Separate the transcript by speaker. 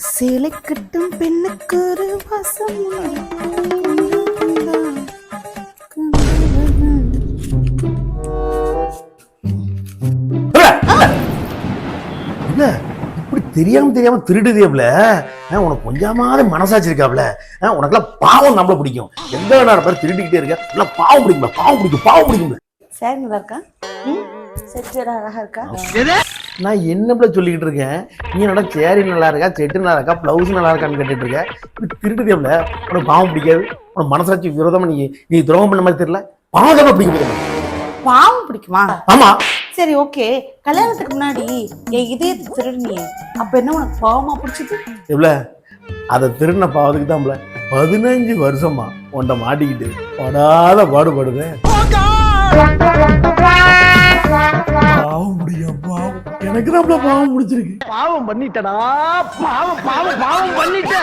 Speaker 1: சேலை கட்டும் பெண்ணுக்கு ஒரு வாசம்
Speaker 2: என்ன இப்படி தெரியாம திருடுதேப்ல உனக்கு கொஞ்சமாவது மனசாச்சு இருக்காப்ல உனக்குலாம் பாவம் நம்மள பிடிக்கும் எந்த நேரம் பேர் திருடிக்கிட்டே இருக்க பாவம் பிடிக்கும்ல பாவம் பிடிக்கும்ல
Speaker 1: சார் நல்லா இருக்கா செட்டு அழகா இருக்கா
Speaker 2: நான் என்னப்பல சொல்லிக்கிட்டு இருக்கேன் நீ என்னடா சேரி நல்லா இருக்கா செட்டு நல்லா இருக்கா பிளவுஸ் நல்லா இருக்கான்னு கேட்டுட்டு இருக்க இப்படி திருடுதேப்ல உனக்கு பாவம் பிடிக்காது உனக்கு மனசாட்சி விரோதமா நீ துரோகம் பண்ண மாதிரி தெரியல பாவம் தான் பிடிக்கும்
Speaker 1: பாவம் பிடிக்குமா?
Speaker 2: ஆமா.
Speaker 1: சரி ஓகே, கல்யாணத்துக்கு முன்னாடி என் இதயத்தை திருடுனியே, அப்ப என்ன உனக்கு பாவமா பிடிச்சது?
Speaker 2: எவ்வளோ அதை திருடின பாவத்துக்கு தான் 15 வருஷமா உன்னை மாட்டிக்கிட்டு படாத பாடுபடுவேன். பாவம் முடியும் பாவம் எனக்கு தான் பாவம் முடிச்சிருக்கு.
Speaker 3: பாவம் பண்ணிட்டடா பாவம் பண்ணிட்ட.